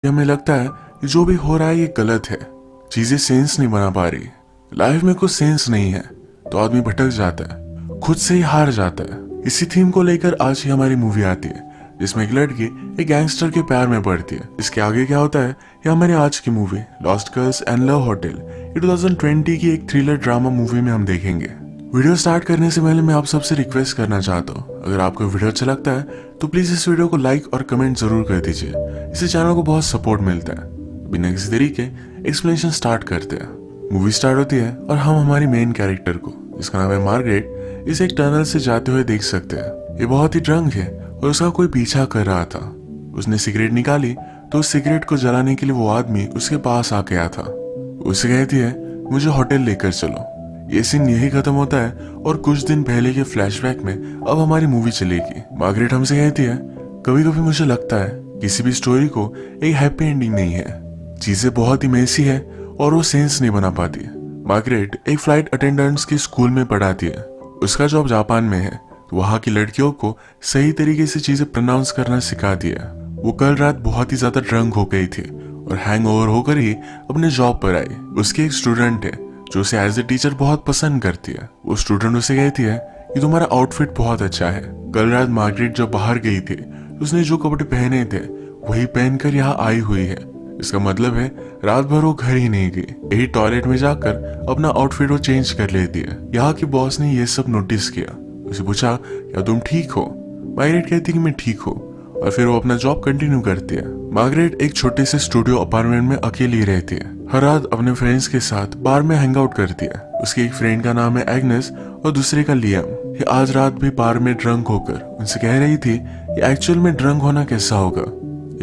हमें लगता है कि जो भी हो रहा है ये गलत है, चीजें सेंस नहीं बना पा रही, लाइफ में कुछ सेंस नहीं है, तो आदमी भटक जाता है, खुद से ही हार जाता है। इसी थीम को लेकर आज ही हमारी मूवी आती है, जिसमें एक लड़की एक गैंगस्टर के प्यार में पड़ती है। इसके आगे क्या होता है ये हमारी आज की movie lost girls and love hotel ये 2020 की एक थ्रिलर ड्रामा मूवी में हम देखेंगे। वीडियो स्टार्ट करने से पहले मैं आप सबसे रिक्वेस्ट करना चाहता हूँ, अगर आपको वीडियो अच्छा लगता है तो प्लीज इस वीडियो को लाइक और कमेंट जरूर कर दीजिए, इससे चैनल को बहुत सपोर्ट मिलता है। बिना किसी तरीके एक्सप्लेनेशन स्टार्ट करते हैं। मूवी स्टार्ट होती है और हम हमारी मेन कैरेक्टर को, जिसका नाम है मार्गरेट, इस एक टनल से जाते हुए देख सकते हैं। ये बहुत ही ड्रंक है और उसका कोई पीछा कर रहा था। उसने सिगरेट निकाली तो उस सिगरेट को जलाने के लिए वो आदमी उसके पास आ गया था। उसे कहती है मुझे होटल लेकर चलो। ये सीन यही खत्म होता है और कुछ दिन पहले के फ्लैशबैक में अब हमारी मूवी चलेगी। मार्गरेट हमसे कहती है कभी कभी मुझे लगता है किसी भी स्टोरी को एक हैप्पी एंडिंग नहीं है, चीजें बहुत ही मेसी है और वो सेंस नहीं बना पाती। मार्गरेट एक फ्लाइट अटेंडेंट्स की स्कूल में पढ़ाती है। उसका जॉब जापान में है, तो वहाँ की लड़कियों को सही तरीके से चीजें प्रोनाउंस करना सिखाती है। वो कल रात बहुत ही ज्यादा ड्रंक हो गई थी और हैंगओवर होकर ही अपने जॉब पर आई। उसकी एक स्टूडेंट है जो उसे एज ए टीचर बहुत पसंद करती है। वो स्टूडेंट उसे कहती है कि तुम्हारा आउटफिट बहुत अच्छा है। कल रात मार्गरेट जब बाहर गई थी उसने जो कपड़े पहने थे वही पहनकर यहाँ आई हुई है। इसका मतलब है रात भर वो घर ही नहीं गई, यही टॉयलेट में जाकर अपना आउटफिट वो चेंज कर लेती है। यहाँ की बॉस ने ये सब नोटिस किया। उसे पूछा क्या तुम ठीक हो? मार्गरेट कहती कि मैं ठीक हूँ और फिर वो अपना जॉब कंटिन्यू करती है। मार्गरेट एक छोटे से स्टूडियो अपार्टमेंट में अकेली रहती है। हर रात अपने फ्रेंड्स के साथ बार में हैंग आउट करती है। उसके एक फ्रेंड का नाम है एग्नेस और दूसरे का लियम। ये आज रात भी बार में ड्रंक होकर उनसे कह रही थी कि एक्चुअल में ड्रंक होना कैसा होगा,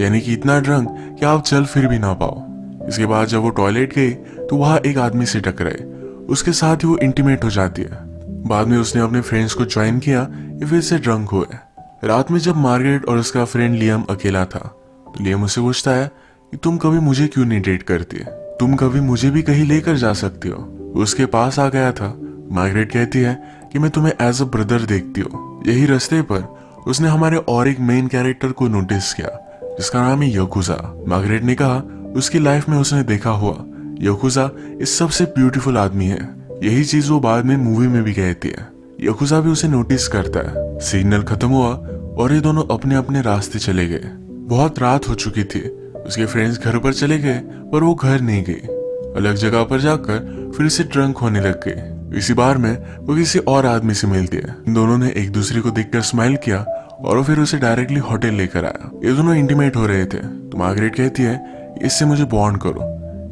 यानी कि इतना ड्रंक कि आप चल फिर भी ना पाओ। इसके बाद जब वो टॉयलेट गई तो वहाँ एक आदमी से टकराई। उसके साथ ही वो इंटीमेट हो जाती है। बाद में उसने अपने फ्रेंड्स को ज्वाइन किया, ये फिर से ड्रंक हुए। रात में जब मार्गरेट और उसका फ्रेंड लियम अकेला था तो लियम उससे पूछता है कि तुम कभी मुझे क्यों नहीं डेट करती है, तुम कभी मुझे भी कहीं लेकर जा सकती हो। उसके पास आ गया था। मार्गरेट कहती है कि मैं तुम्हें एज अ ब्रदर देखती हूँ। यही रास्ते पर उसने हमारे और एक मेन कैरेक्टर को नोटिस किया जिसका नाम है यकुजा। मार्गरेट ने कहा उसकी लाइफ में उसने देखा हुआ यकुजा इस सबसे ब्यूटीफुल आदमी है। यही चीज वो बाद में मूवी में भी कहती है। यकुजा भी उसे नोटिस करता है। सिग्नल खत्म हुआ और ये दोनों अपने अपने रास्ते चले गए। बहुत रात हो चुकी थी। उसके फ्रेंड्स घर पर चले गए पर वो घर नहीं गई। अलग जगह पर जाकर फिर से ड्रंक होने लग गई। इसी बार में वो किसी और आदमी से मिलती है। दोनों ने एक दूसरे को देखकर स्माइल किया और वो फिर उसे डायरेक्टली होटल लेकर आया। ये दोनों इंटीमेट हो रहे थे तो मार्गरेट कहती है इससे मुझे बॉन्ड करो,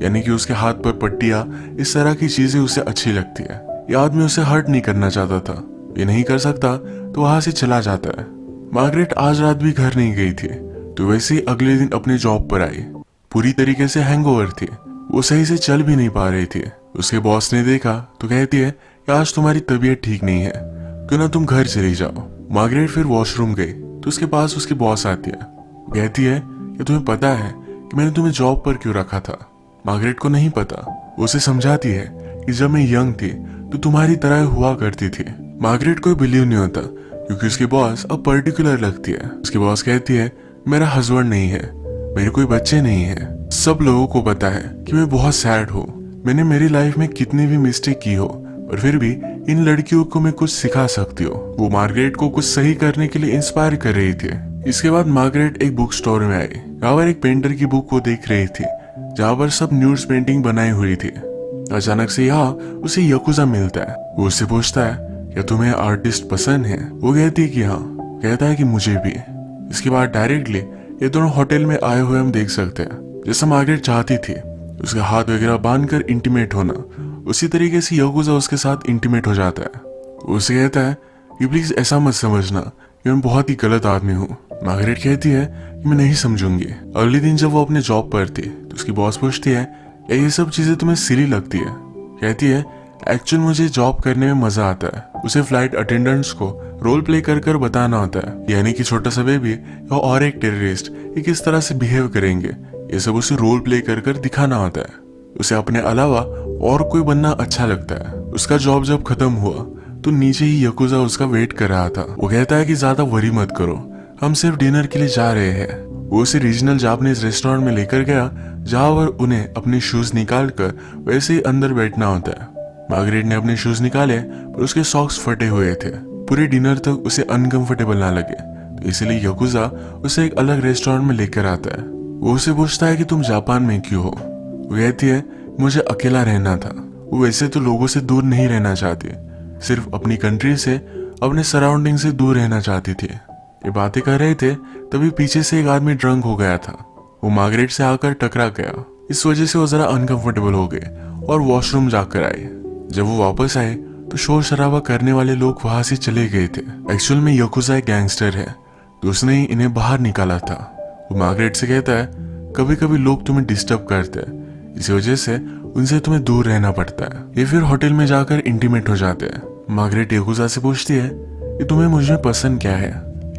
यानी कि उसके हाथ पर पट्टियां, इस तरह की चीजें उसे अच्छी लगती है। ये आदमी उसे हर्ट नहीं करना चाहता था। ये नहीं कर सकता तो वहां से चला जाता है। मार्गरेट आज रात भी घर नहीं गई थी तो वैसे ही अगले दिन अपने जॉब पर आई। पूरी तरीके से हैंगओवर थी, वो सही से चल भी नहीं पा रही थी। उसके बॉस ने देखा तो कहती है कि आज तुम्हारी तबीयत ठीक नहीं है, क्यों ना तुम घर चली जाओ। मार्गरेट फिर वॉशरूम गई तो उसके पास उसकी बॉस आती है। कहती है कि तुम्हें पता है कि मैंने तुम्हें जॉब पर क्यों रखा था? मार्गरेट को नहीं पता। वो उसे समझाती है कि जब मैं यंग थी तो तुम्हारी तरह हुआ करती थी। मार्गरेट को बिलीव नहीं होता क्योंकि उसकी बॉस अब पर्टिकुलर लगती है। उसकी बॉस कहती है मेरा हस्बैंड नहीं है, मेरे कोई बच्चे नहीं है। सब लोगों को पता है कि मैं बहुत सैड हूँ। मैंने मेरी लाइफ में कितनी भी मिस्टेक की हो पर फिर भी इन लड़कियों को मैं कुछ सिखा सकती हूँ। वो मार्गरेट को कुछ सही करने के लिए इंस्पायर कर रही थी। इसके बाद मार्गरेट एक बुक स्टोर में आई। यहाँ पर एक पेंटर की बुक को देख रही थी जहाँ पर सब न्यूड्स पेंटिंग बनाई हुई थी। अचानक से यहाँ उसे यकुजा मिलता है। वो उससे पूछता है क्या तुम्हें आर्टिस्ट पसंद है? वो कहती है कि हाँ। कहता है कि मुझे भी। इसके बाद डायरेक्टली ये दोनों होटल में आए हुए हम देख सकते हैं। जैसा मार्गरेट चाहती थी उसका हाथ वगैरह बांधकर इंटीमेट होना, उसी तरीके से यकुजा उसके साथ इंटीमेट हो जाता है। उसे कहता है कि प्लीज ऐसा मत समझना कि मैं बहुत ही गलत आदमी हूँ। मार्गरेट कहती है कि मैं नहीं समझूंगी। अगले दिन जब वो अपने जॉब पर थी तो उसकी बॉस पूछती है क्या ये सब चीजें तुम्हें सिली लगती है? कहती है एक्चुअल मुझे जॉब करने में मजा आता है। उसे फ्लाइट अटेंडेंट्स को रोल प्ले कर कर बताना होता है, यानी कि छोटा सा बेबी या और एक टेररिस्ट ये किस तरह से बिहेव करेंगे, ये सब उसे रोल प्ले कर कर दिखाना होता है। उसे अपने अलावा और कोई बनना अच्छा लगता है। उसका जॉब जब खत्म हुआ तो नीचे ही यकुजा उसका वेट कर रहा था। वो कहता है कि ज्यादा वरी मत करो, हम सिर्फ डिनर के लिए जा रहे हैं। वो उसे रीजनल जापानीज रेस्टोरेंट में लेकर गया जहां पर उन्हें अपने शूज निकाल कर वैसे ही अंदर बैठना होता है। मार्गरेट ने अपने शूज निकाले पर उसके सॉक्स फटे हुए थे। पूरे डिनर तक उसे अनकंफर्टेबल ना लगे तो इसलिए यकुजा उसे एक अलग रेस्टोरेंट में लेकर आता है। वो उसे पूछता है कि तुम जापान में क्यों हो। वो कहती है मुझे अकेला रहना था। वो वैसे तो लोगों से दूर नहीं रहना चाहती, सिर्फ अपनी कंट्री से, अपने सराउंडिंग से दूर रहना चाहती थी। ये बातें कर रहे थे तभी पीछे से एक आदमी ड्रंक हो गया था। वो मार्गरेट से आकर टकरा गया। इस वजह से वो जरा अनकंफर्टेबल हो गए और वॉशरूम जाकर आए। जब वो वापस आए तो शोर शराबा करने वाले लोग वहां से चले गए थे। एक्चुअल में यकुजा एक गैंगस्टर है तो उसने ही इन्हें बाहर निकाला था। वो मार्गरेट से कहता है कभी कभी लोग तुम्हें डिस्टर्ब करते हैं, इसी वजह से उनसे तुम्हें दूर रहना पड़ता है। ये फिर होटल में जाकर इंटीमेट हो जाते हैं। मार्गरेट यकुजा से पूछती है कि तुम्हें मुझ में पसंद क्या है।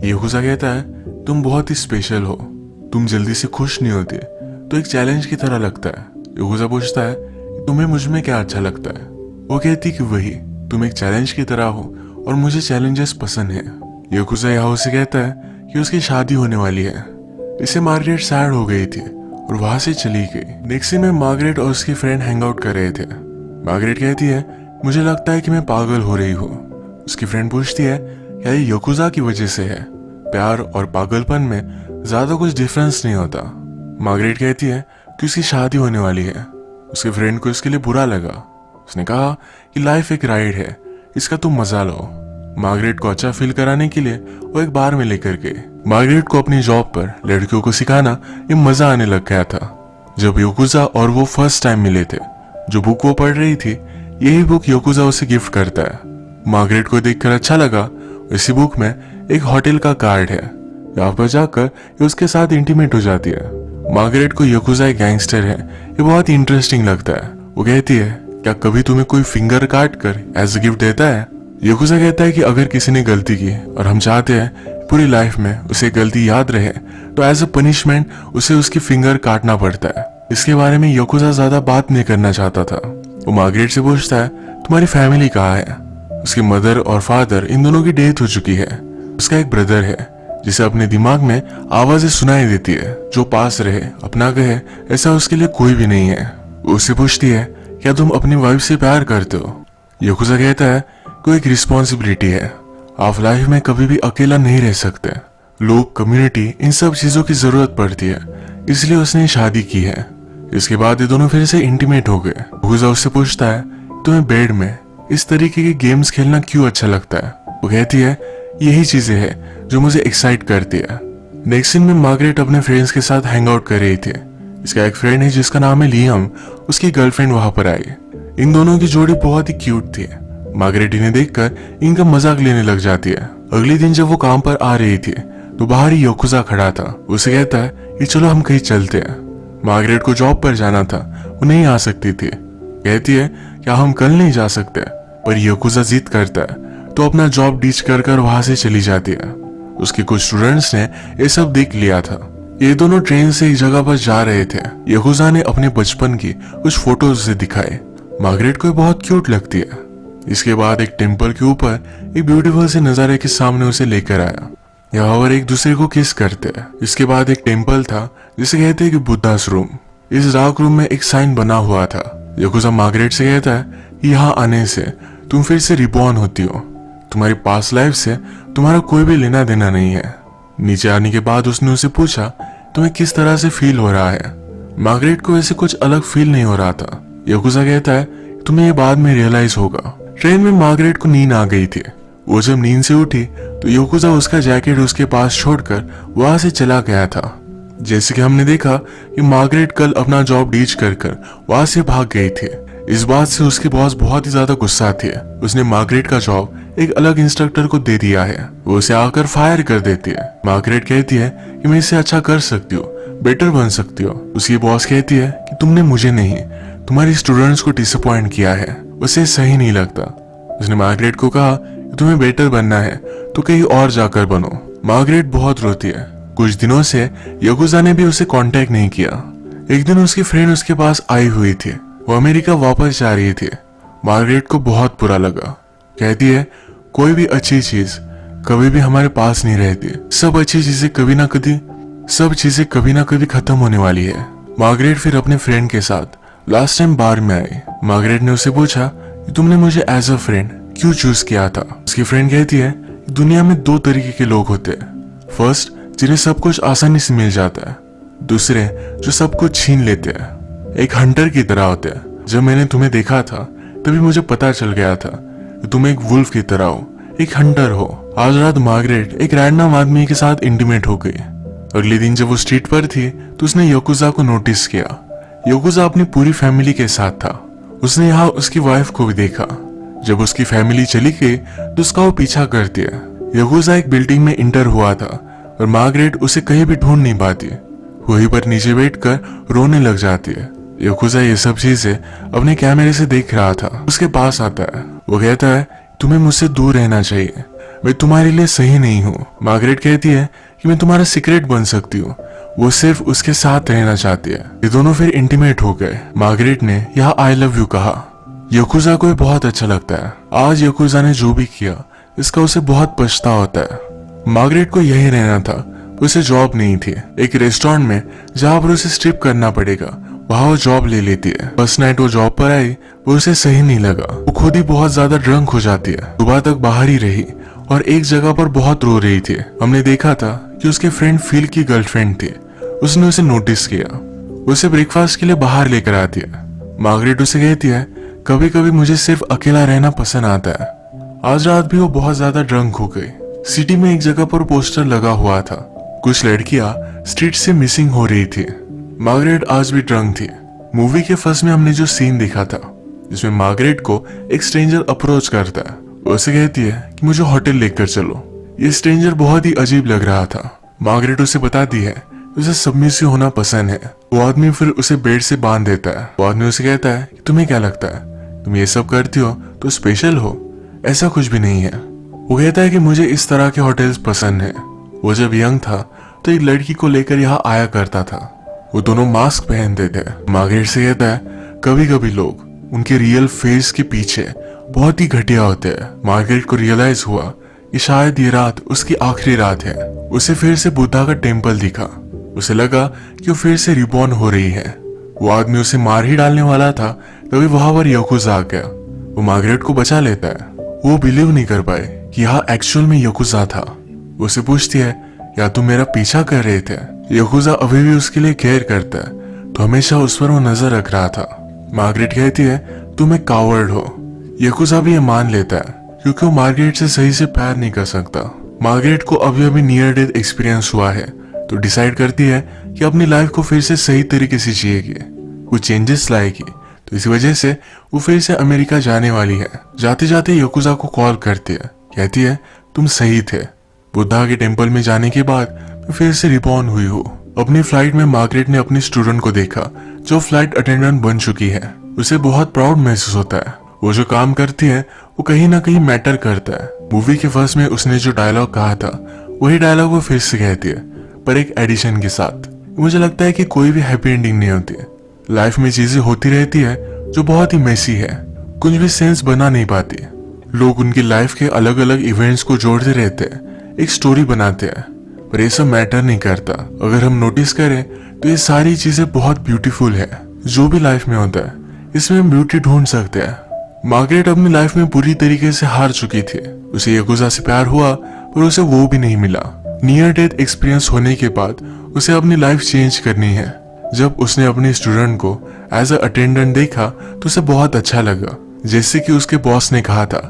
यकुजा कहता है तुम बहुत ही स्पेशल हो, तुम जल्दी से खुश नहीं होते तो एक चैलेंज की तरह लगता है। यकुजा पूछता है तुम्हें मुझ में क्या अच्छा लगता है। वो कहती कि वही, तुम एक चैलेंज की तरह हो और मुझे चैलेंजेस पसंद है। यकुजा याहो से कहता है कि उसकी शादी होने वाली है। इससे मार्गरेट सैड हो गई थी और वहां से चली गई। नेक्स्ट सीन में मार्गरेट और उसकी फ्रेंड हैंग आउट कर रहे थे। मार्गरेट कहती है मुझे लगता है कि मैं पागल हो रही हूँ। उसकी फ्रेंड पूछती है क्या ये यकुजा की वजह से है। प्यार और पागलपन में ज्यादा कुछ डिफरेंस नहीं होता। मार्गरेट कहती है कि उसकी शादी होने वाली है। उसके फ्रेंड को इसके लिए बुरा लगा। उसने कहा कि लाइफ एक राइड है, इसका तुम मजा लो। मार्गरेट को अच्छा फील कराने के लिए वो एक बार में लेकर गए। मार्गरेट को अपनी जॉब पर लड़कियों को सिखाना ये मजा आने लग गया था। जब यकुजा और वो फर्स्ट टाइम मिले थे, जो बुक वो पढ़ रही थी यही बुक यकुजा उसे गिफ्ट करता है। मार्गरेट को देखकर अच्छा लगा। इसी बुक में एक होटल का कार्ड है, यहाँ पर जाकर ये उसके साथ इंटीमेट हो जाती है। मार्गरेट को यकुजा एक गैंगस्टर है ये बहुत ही इंटरेस्टिंग लगता है। वो कहती है क्या कभी तुम्हें कोई फिंगर काट कर एज अ गिफ्ट देता है। यकुजा कहता है कि अगर किसी ने गलती की और हम चाहते हैं पूरी लाइफ में उसे गलती याद रहे तो एज अ पनिशमेंट उसे उसकी फिंगर काटना पड़ता है। इसके बारे में यकुजा ज्यादा बात नहीं करना चाहता था। वो मार्गरेट से पूछता है तुम्हारी फैमिली कहाँ है। उसकी मदर और फादर इन दोनों की डेथ हो चुकी है। उसका एक ब्रदर है जिसे अपने दिमाग में आवाजें सुनाई देती है, जो पास रहे अपना कहे ऐसा उसके लिए कोई भी नहीं है। वो उससे पूछती है क्या तुम अपनी वाइफ से प्यार करते हो। यकुजा कहता है कोई एक रिस्पॉन्सिबिलिटी है, आप लाइफ में कभी भी अकेला नहीं रह सकते। लोग, कम्युनिटी, इन सब चीजों की जरूरत पड़ती है, इसलिए उसने शादी की है। इसके बाद ये दोनों फिर से इंटीमेट हो गए। यकुजा उससे पूछता है तुम्हें बेड में इस तरीके के गेम्स खेलना क्यों अच्छा लगता है। वो कहती है यही चीजें हैं जो मुझे एक्साइट करती है। नेक्स्ट सीन में मार्गरेट अपने फ्रेंड्स के साथ हैंग आउट कर रही थी। इसका एक फ्रेंड है जिसका नाम है लियम, उसकी गर्लफ्रेंड वहां पर आई। इन दोनों की जोड़ी बहुत ही क्यूट थी। मार्गरेट इन्हें देखकर इनका मजाक लेने लग जाती है। अगले दिन जब वो काम पर आ रही थी तो बाहर ही यकुजा खड़ा था। उसे कहता है कि चलो हम कहीं चलते हैं। मार्गरेट को जॉब पर जाना था, वो नहीं आ सकती थी। कहती है क्या हम कल नहीं जा सकते, पर यकुजा जिद करता है तो अपना जॉब डीच कर वहां से चली जाती है। उसके कुछ स्टूडेंट्स ने ये सब देख लिया था। ये दोनों ट्रेन से एक जगह पर जा रहे थे। यकुजा ने अपने बचपन की कुछ फोटोज उसे दिखाए। मार्गरेट को बहुत क्यूट लगती है। इसके बाद एक टेम्पल के ऊपर एक ब्यूटीफुल से नजारे के सामने उसे लेकर आया। यहाँ पर एक दूसरे को किस करते हैं। इसके बाद एक टेम्पल था जिसे कहते हैं कि बुद्धास रूम। इस डार्क रूम में एक साइन बना हुआ था। यकुजा मार्गरेट से कहता है कि यहाँ आने से तुम फिर से रिबॉर्न होती हो, तुम्हारी पास्ट लाइफ से तुम्हारा कोई भी लेना देना नहीं है। नीचे आने के बाद उसने उसे पूछा तुम्हें किस तरह से फील हो रहा है। मार्गरेट को वैसे कुछ अलग फील नहीं हो रहा था। यकुजा कहता है तुम्हें ये बाद में रियलाइज होगा। ट्रेन में मार्गरेट को नींद आ गई थी। वो जब नींद से उठी तो यकुजा उसका जैकेट उसके पास छोड़कर वहां से चला गया था। जैसे कि हमने देखा कि मार्गरेट कल अपना जॉब डीच कर वहां से भाग गई थी। इस बात से उसके बॉस बहुत ही ज्यादा गुस्सा थे। उसने मार्गरेट का जॉब एक अलग इंस्ट्रक्टर को दे दिया है। वो उसे आकर फायर कर देती है। मार्गरेट कहती है कि मैं इसे अच्छा कर सकती हूँ, बेटर बन सकती हो। उसकी बॉस कहती है कि तुमने मुझे नहीं, तुम्हारे स्टूडेंट्स को डिसअपॉइंट किया है, उसे सही नहीं लगता। उसने मार्गरेट को कहा कि तुम्हें बेटर बनना है तो कहीं और जाकर बनो। मार्गरेट बहुत रोती है। कुछ दिनों से यकुजा ने भी उसे कांटेक्ट नहीं किया। एक दिन उसकी फ्रेंड उसके पास आई हुई थी। वो अमेरिका वापस जा रही थी। मार्गरेट को बहुत बुरा लगा। कहती है कोई भी अच्छी चीज कभी भी हमारे पास नहीं रहती। सब अच्छी चीजें कभी ना कभी सब चीजें कभी ना कभी खत्म होने वाली है। मार्गरेट फिर अपने फ्रेंड के साथ लास्ट टाइम बार में आई। मार्गरेट ने उसे पूछा कि तुमने मुझे एज अ फ्रेंड क्यों चूज किया था। उसकी फ्रेंड कहती है दुनिया में दो तरीके के लोग होते हैं, फर्स्ट जिन्हें सब कुछ आसानी से मिल जाता है, दूसरे जो सब कुछ छीन लेते हैं। एक हंटर की तरह होते हैं। जब मैंने तुम्हें देखा था तभी मुझे पता चल गया था कि तुम एक वुल्फ की तरह हो, एक हंटर हो। आज रात मार्गरेट एक रैंडम आदमी के साथ इंटीमेट हो गई। अगले दिन जब वो स्ट्रीट पर थी तो उसने याकुजा को नोटिस किया। याकुजा अपनी पूरी फैमिली के साथ था। उसने यहाँ उसकी वाइफ को भी देखा। जब उसकी फैमिली चली गई तो उसका वो पीछा करती है। याकुजा एक बिल्डिंग में इंटर हुआ था और मार्गरेट उसे कहीं भी ढूंढ नहीं पाती। वहीं पर नीचे बैठकर रोने लग जाती है। याकुजा ये सब चीजें अपने कैमरे से देख रहा था। उसके पास आता है। वो कहता है तुम्हें मुझसे दूर रहना चाहिए, मैं तुम्हारे लिए सही नहीं हूँ। मार्गरेट कहती है कि मैं तुम्हारा सीक्रेट बन सकती हूँ। वो सिर्फ उसके साथ रहना चाहती है। ये दोनों फिर इंटीमेट हो गए। मार्गरेट ने यहाँ आई लव यू कहा। याकुजा को बहुत अच्छा लगता है। आज याकुजा ने जो भी किया इसका उसे बहुत पछतावा होता है। मार्गरेट को यही रहना था, उसे जॉब नहीं थी। एक रेस्टोरेंट में जहाँ पर उसे स्ट्रिप करना पड़ेगा वहाँ वो जॉब ले लेती है। फर्स्ट नाइट वो जॉब पर आई, वो उसे सही नहीं लगा। वो खुद ही बहुत ज्यादा ड्रंक हो जाती है। सुबह तक बाहर ही रही और एक जगह पर बहुत रो रही थी। हमने देखा था कि उसके फ्रेंड फील की गर्लफ्रेंड थी। उसने उसे नोटिस किया। उसे ब्रेकफास्ट के लिए बाहर लेकर आती है। मार्गरेट उसे कहती है कभी कभी मुझे सिर्फ अकेला रहना पसंद आता है। आज रात भी वो बहुत ज्यादा ड्रंक हो गई। सिटी में एक जगह पर पोस्टर लगा हुआ था, कुछ लड़कियां स्ट्रीट से मिसिंग हो रही थी। मार्गरेट आज भी ड्रंक थी। मूवी के फर्स्ट में हमने जो सीन देखा था जिसमें मार्गरेट को एक स्ट्रेंजर अप्रोच करता है, वो उसे कहती है कि मुझे होटल लेकर चलो। ये स्ट्रेंजर बहुत ही अजीब लग रहा था। मार्गरेट उसे बताती है उसे सबमिसिव होना पसंद है। वो आदमी फिर उसे बेड से बांध देता है। वो आदमी उसे कहता है कि तुम्हें क्या लगता है, तुम ये सब करती हो तो स्पेशल हो? ऐसा कुछ भी नहीं है। वो कहता है कि मुझे इस तरह के होटल्स पसंद है। वो जब यंग था तो एक लड़की को लेकर यहाँ आया करता था। वो दोनों मास्क पहनते थे। मार्गरेट से कहता है कभी कभी लोग उनके रियल फेस के पीछे बहुत ही घटिया होते हैं। मार्गरेट को रियलाइज हुआ कि शायद ये रात उसकी आखिरी रात है। उसे फिर से बुद्धा का टेम्पल दिखा। उसे लगा कि वो फिर से रिबॉर्न हो रही है। वो आदमी उसे मार ही डालने वाला था तभी वहां पर याकुजा आ गया। वो मार्गरेट को बचा लेता है। वो बिलीव नहीं कर पाए कि यहाँ एक्चुअल में याकुजा था। वो उसे पूछती है क्या तुम मेरा पीछा कर रहे थे? याकुजा अभी भी उसके लिए केयर करता है तो हमेशा उस पर वो नजर रख रहा था। मार्गरेट कहती है तुम एक कावर्ड हो। याकुजा भी ये मान लेता है क्योंकि वो मार्गरेट से सही से प्यार नहीं कर सकता। मार्गरेट को अभी अभी नियर डेथ एक्सपीरियंस हुआ है तो डिसाइड करती है कि अपनी लाइफ को फिर से सही तरीके से जिएगी, कुछ चेंजेस लाएगी। तो इसी वजह से वो फिर से अमेरिका जाने वाली है। जाते जाते याकुजा को कॉल करती है, कहती है तुम सही थे। बुद्धा के टेम्पल में जाने के बाद मैं फिर से रिबॉर्न हुई हूँ। अपनी फ्लाइट में मार्गरेट ने अपनी स्टूडेंट को देखा जो फ्लाइट अटेंडेंट बन चुकी है। उसे बहुत प्राउड महसूस होता है। वो जो काम करती है वो कहीं ना कहीं मैटर करता है। मूवी के फर्स्ट में उसने जो डायलॉग कहा था वही डायलॉग वो फिर से कहती है, पर एक एडिशन के साथ। मुझे लगता है कि कोई भी हैप्पी एंडिंग नहीं होती है। लाइफ में चीजें होती रहती है जो बहुत ही मेसी है, कुछ भी सेंस बना नहीं पाती। लोग उनकी लाइफ के अलग अलग इवेंट्स को जोड़ते रहते हैं, एक स्टोरी बनाते हैं, पर ये सब मैटर नहीं करता। अगर हम नोटिस करें तो ये सारी चीजें बहुत ब्यूटीफुल है। जो भी लाइफ में होता है इसमें हम ब्यूटी ढूंढ सकते हैं। मार्गरेट अपनी लाइफ में पूरी तरीके से हार चुकी थी। उसे याकुजा से प्यार हुआ पर उसे वो भी नहीं मिला। नियर डेथ एक्सपीरियंस होने के बाद उसे अपनी लाइफ चेंज करनी है। जब उसने अपने स्टूडेंट को एज अ अटेंडेंट देखा तो उसे बहुत अच्छा लगा। जैसे कि उसके बॉस ने कहा था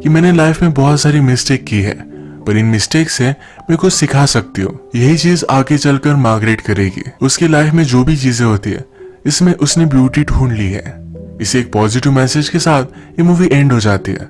कि मैंने लाइफ में बहुत सारी मिस्टेक की है पर इन मिस्टेक से मैं कुछ सिखा सकती हूँ। यही चीज आगे चलकर मार्गरेट करेगी। उसकी लाइफ में जो भी चीजें होती है इसमें उसने ब्यूटी ढूंढ ली है। इसे एक पॉजिटिव मैसेज के साथ ये मूवी एंड हो जाती है।